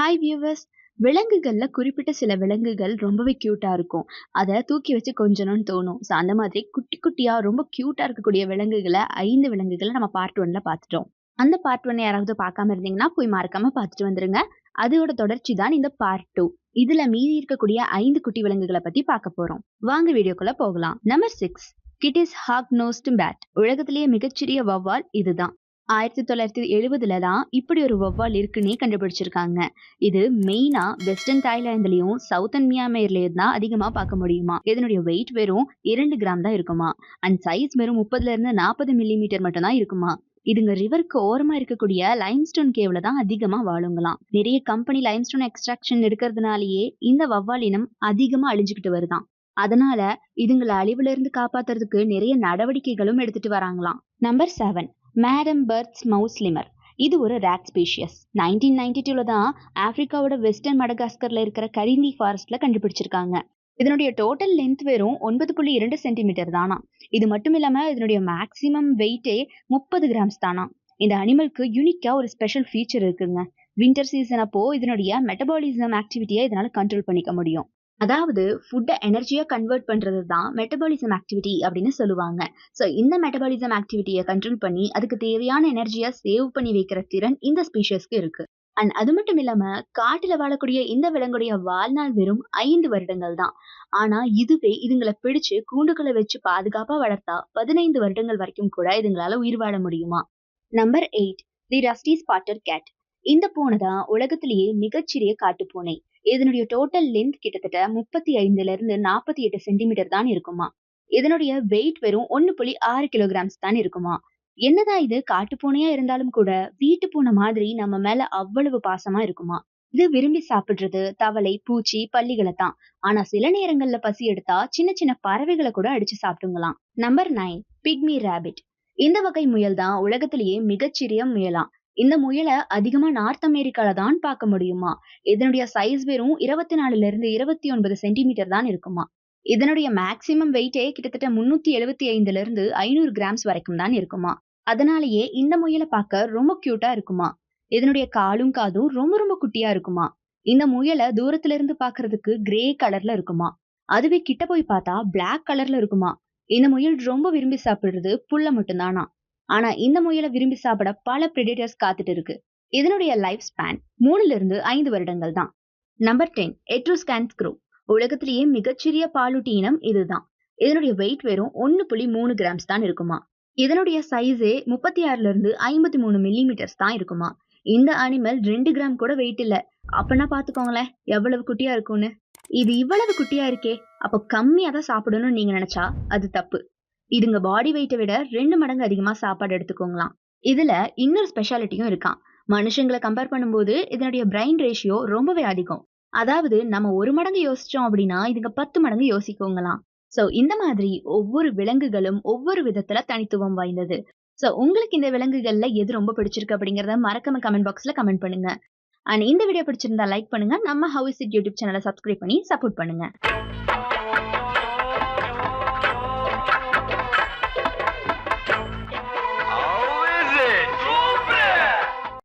Hi viewers. விலங்குகள்ல குறிப்பிட்ட சில விலங்குகள் ரொம்பவே கியூட்டா இருக்கும். அத தூக்கி வச்சு கொஞ்சணும்னு தோணும். ஸோ அந்த மாதிரி குட்டி குட்டியா ரொம்ப கியூட்டா இருக்கக்கூடிய விலங்குகள 5 விலங்குகள நம்ம பார்ட் 1ல பார்த்துட்டோம். அந்த பார்ட் 1 யாராவது பார்க்காம இருந்தீங்கன்னா, போய் மறக்காம பார்த்துட்டு வந்துருங்க. அதோட தொடர்ச்சி தான் இந்த பார்ட் 2. இதுல மீதி இருக்கக்கூடிய 5 குட்டி விலங்குகள பத்தி பார்க்க போறோம். வாங்க வீடியோக்குள்ள போகலாம். Number 6 Kitti's hog nosed bat. உலகத்திலேயே மிகச்சிறிய வௌவால் இதுதான். 1970ல தான் இப்படி ஒரு வௌவால் இருக்குன்னே கண்டுபிடிச்சிருக்காங்க. இது மெயினா வெஸ்டர்ன் தாய்லாந்துலயும் சவுத்தன் மியான்மர்லயும் தான் அதிகமா பார்க்க முடியுமா. இதனுடைய வெயிட் வெறும் 2 கிராம் தான் இருக்குமா. அண்ட் சைஸ் வெறும் 30ல இருந்து 40 மில்லிமீட்டர் மட்டும் தான் இருக்குமா. இதுங்க ரிவருக்கு ஓரமா இருக்கக்கூடிய லைம்ஸ்டோன் கேவ்ல தான் அதிகமா வாழுங்களாம். நிறைய கம்பெனி லைம்ஸ்டோன் எக்ஸ்ட்ராக்ஷன் எடுக்கிறதுனாலயே இந்த வௌவால் இனம் அதிகமா அழிஞ்சுக்கிட்டு வருதாம். அதனால இதுங்களை அழிவுல இருந்து காப்பாத்துறதுக்கு நிறைய நடவடிக்கைகளும் எடுத்துட்டு வராங்களாம். Number 7 madame Berthe's mouse lemur. இது ஒரு ரேட் ஸ்பீஷியஸ். 1992ல தான் ஆப்பிரிக்காவோட வெஸ்டர்ன் மடகாஸ்கர்ல இருக்கிற கரிந்தி ஃபாரஸ்ட்ல கண்டுபிடிச்சிருக்காங்க. இதனுடைய டோட்டல் லென்த் வெறும் 9.2 சென்டிமீட்டர் தானா. இது மட்டும் இல்லாம இதனுடைய மேக்சிமம் வெயிட்டே 30 கிராம்ஸ் தானா. இந்த அனிமலுக்கு யூனிக்கா ஒரு ஸ்பெஷல் ஃபீச்சர் இருக்குங்க. வின்டர் சீசன் அப்போ இதனுடைய மெட்டபாலிசம் ஆக்டிவிட்டியை இதனால கண்ட்ரோல் பண்ணிக்க முடியும். அதாவது ஃபுட்டை எனர்ஜியா கன்வெர்ட் பண்றது தான் மெட்டபாலிசம் ஆக்டிவிட்டி அப்படின்னு சொல்லுவாங்க. ஸோ இந்த மெட்டபாலிசம் ஆக்டிவிட்டியை கண்ட்ரோல் பண்ணி அதுக்கு தேவையான எனர்ஜியா சேவ் பண்ணி வைக்கிற திறன் இந்த ஸ்பீஷஸ்க்கு இருக்கு. அண்ட் அது மட்டும் இல்லாம காட்டுல வாழக்கூடிய இந்த விலங்குடைய வாழ்நாள் வெறும் 5 வருடங்கள் தான். ஆனா இதுவே இதுங்களை பிடிச்சு கூண்டுகளை வச்சு பாதுகாப்பா வளர்த்தா 15 வருடங்கள் வரைக்கும் கூட இதுங்களால உயிர் வாழ முடியுமா. நம்பர் 8 தி ரஸ்டி ஸ்பாட்டட் கேட். இந்த பூனை தான் உலகத்திலேயே மிகச்சிறிய காட்டுப்பூனை. இதனுடைய டோட்டல் லென்த் கிட்டத்தட்ட 35ல இருந்து 48 சென்டிமீட்டர் தான் இருக்குமா. இதனுடைய வெயிட் வெறும் 1.6 கிலோகிராம்ஸ் தான் இருக்குமா. என்னதான் இது காட்டுப்பூனையா இருந்தாலும் கூட வீட்டு பூனை மாதிரி நம்ம மேல அவ்வளவு பாசமா இருக்குமா. இது விரும்பி சாப்பிடுறது தவளை, பூச்சி, பல்லிகளை தான். ஆனா சில நேரங்கள்ல பசி எடுத்தா சின்ன சின்ன பறவைகளை கூட அடிச்சு சாப்பிட்டுங்களாம். Number 9 pygmy rabbit. இந்த வகை முயல் தான் உலகத்திலேயே மிகச்சிறிய முயலாம். இந்த முயலை அதிகமா நார்த் அமெரிக்கால தான் பார்க்க முடியுமா. இதனுடைய சைஸ் வெறும் 24ல இருந்து 29 சென்டிமீட்டர் தான் இருக்குமா. இதனுடைய மேக்சிமம் வெயிட்டே கிட்டத்தட்ட 375ல இருந்து 500 கிராம்ஸ் வரைக்கும் தான் இருக்குமா. அதனாலேயே இந்த முயலை பார்க்க ரொம்ப கியூட்டா இருக்குமா. இதனுடைய காலும் காதும் ரொம்ப ரொம்ப குட்டியா இருக்குமா. இந்த முயலை தூரத்துல இருந்து பாக்குறதுக்கு கிரே கலர்ல இருக்குமா. அதுவே கிட்ட போய் பார்த்தா பிளாக் கலர்ல இருக்குமா. இந்த முயல் ரொம்ப விரும்பி சாப்பிடுறது புல்ல மட்டும்தானா. ஆனா இந்த முயலை விரும்பி சாப்பிட பல பிரெடிட்டர்ஸ் காத்துட்டு இருக்கு. இதனுடைய லைஃப் ஸ்பேன் 3ல இருந்து 5 வருடங்கள் தான். Number 10 Etruscan shrew. உலகத்திலேயே மிகச்சிறிய பாலூட்டி இனம் இதுதான். இதனுடைய வெயிட் வெறும் 1.3 கிராம்ஸ் தான் இருக்குமா. இதனுடைய சைஸே 36ல இருந்து 53 மில்லிமீட்டர்ஸ் தான் இருக்குமா. இந்த அனிமல் 2 கிராம் கூட வெயிட் இல்ல. அப்பனா பாத்துக்கோங்களேன் எவ்வளவு குட்டியா இருக்கும்னு. இது இவ்வளவு குட்டியா இருக்கே, அப்ப கம்மியா தான் சாப்பிடணும்னு நீங்க நினைச்சா அது தப்பு. இதுங்க பாடி வெயிட்டை விட 2 மடங்கு அதிகமா சாப்பாடு எடுத்துக்கோங்களாம். இதுல இன்னொரு ஸ்பெஷாலிட்டியும் இருக்கான். மனுஷங்களை கம்பேர் பண்ணும்போது இதனுடைய பிரெயின் ரேஷியோ ரொம்பவே அதிகம். அதாவது நம்ம 1 மடங்கு யோசிச்சோம் அப்படின்னா இதுங்க 10 மடங்கு யோசிக்கோங்களாம். சோ இந்த மாதிரி ஒவ்வொரு விலங்குகளும் ஒவ்வொரு விதத்துல தனித்துவம் வாய்ந்தது. சோ உங்களுக்கு இந்த விலங்குகள்ல எது ரொம்ப பிடிச்சிருக்கு அப்படிங்கறத மறக்காம கமெண்ட் பாக்ஸ்ல கமெண்ட் பண்ணுங்க. அண்ட் இந்த வீடியோ பிடிச்சிருந்தா லைக் பண்ணுங்க. நம்ம ஹவ் இஸ் இட் யூடியூப் சேனலை சப்ஸ்கிரைப் பண்ணி சப்போர்ட் பண்ணுங்க.